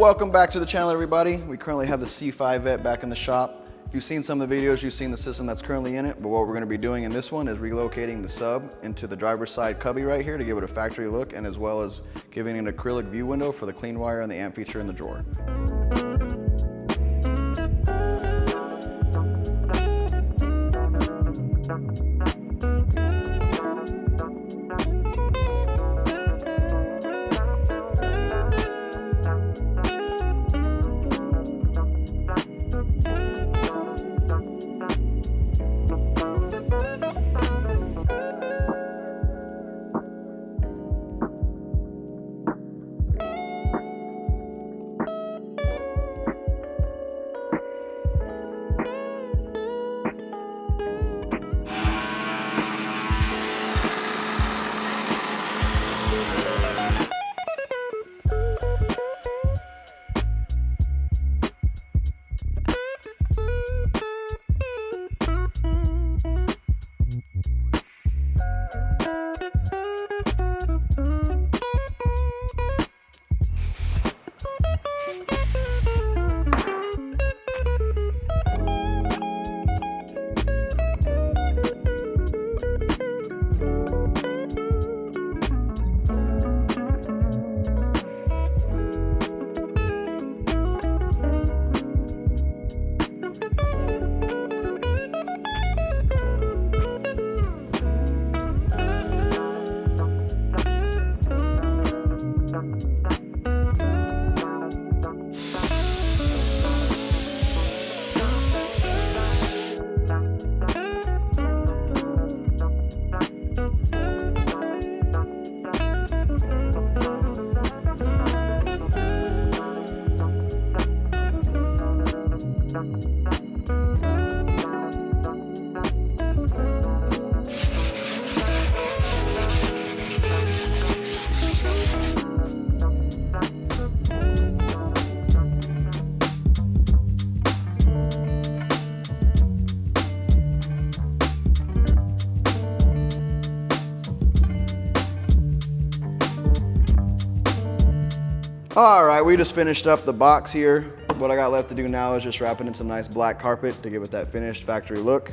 Welcome back to the channel, everybody. We currently have the C5 Vet back in the shop. If you've seen some of the videos, you've seen the system that's currently in it, but what we're going to be doing in this one is relocating the sub into the driver's side cubby right here to give it a factory look, and as well as giving an acrylic view window for the clean wire and the amp feature in the drawer. All right, we just finished up the box here. What I got left to do now is just wrap it in some nice black carpet to give it that finished factory look.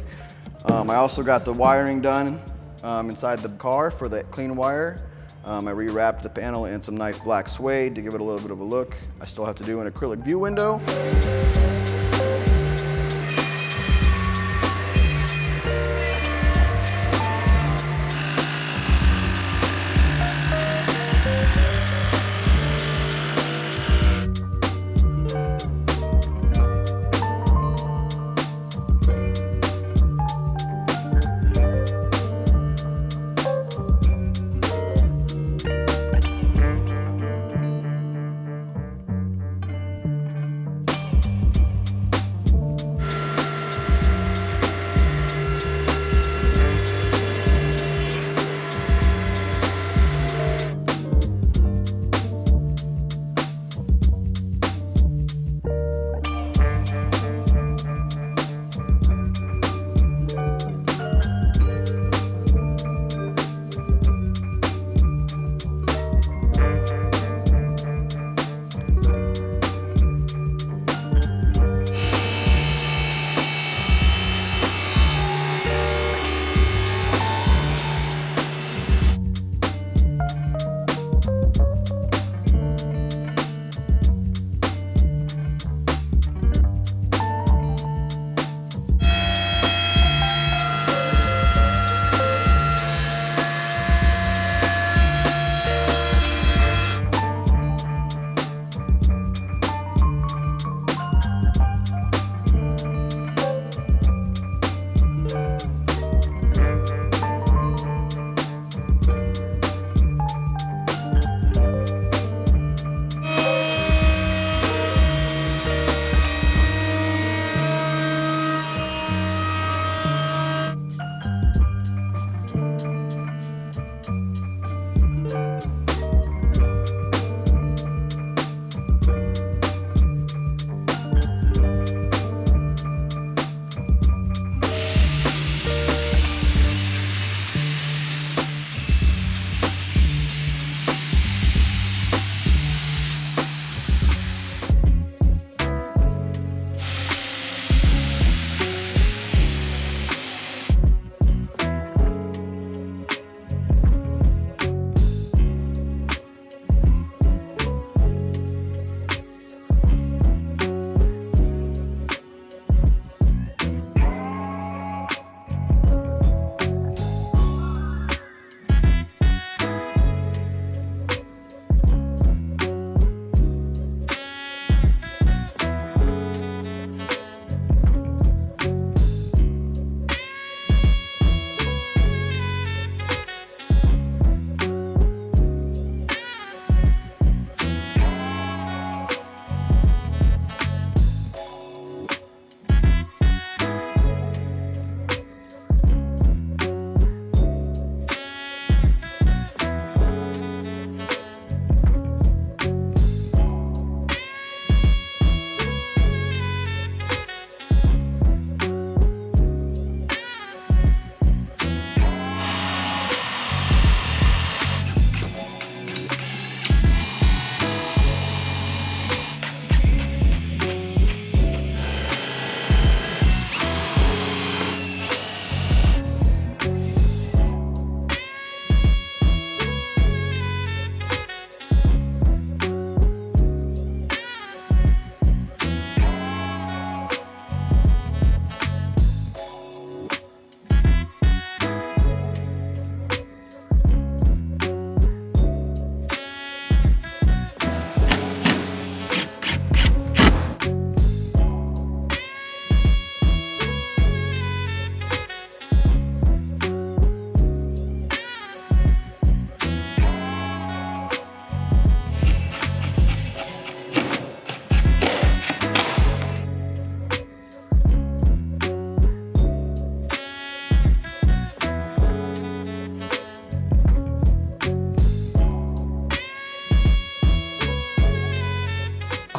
I also got the wiring done inside the car for the clean wire. I rewrapped the panel in some nice black suede to give it a little bit of a look. I still have to do an acrylic view window.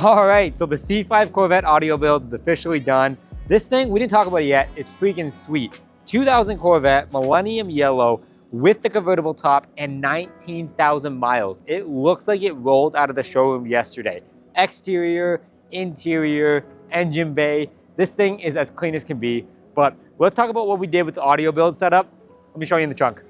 All right, so the C5 Corvette audio build is officially done. This thing, we didn't talk about it yet, is freaking sweet. 2000 Corvette, Millennium Yellow, with the convertible top and 19,000 miles. It looks like it rolled out of the showroom yesterday. Exterior, interior, engine bay. This thing is as clean as can be. But let's talk about what we did with the audio build setup. Let me show you in the trunk.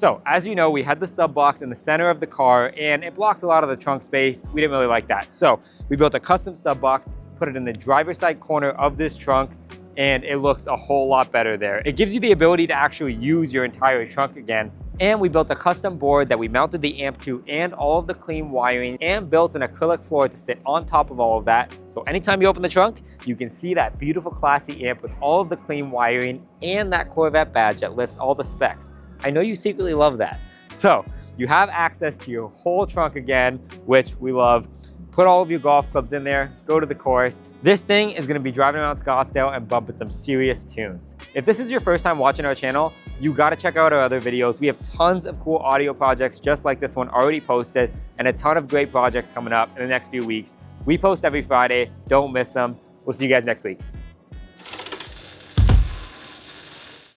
So, as you know, we had the sub box in the center of the car and it blocked a lot of the trunk space. We didn't really like that. So we built a custom sub box, put it in the driver's side corner of this trunk, and it looks a whole lot better there. It gives you the ability to actually use your entire trunk again. And we built a custom board that we mounted the amp to and all of the clean wiring, and built an acrylic floor to sit on top of all of that. So anytime you open the trunk, you can see that beautiful classy amp with all of the clean wiring and that Corvette badge that lists all the specs. I know you secretly love that. So you have access to your whole trunk again, which we love. Put all of your golf clubs in there, go to the course. This thing is gonna be driving around Scottsdale and bumping some serious tunes. If this is your first time watching our channel, you gotta check out our other videos. We have tons of cool audio projects just like this one already posted, and a ton of great projects coming up in the next few weeks. We post every Friday, don't miss them. We'll see you guys next week.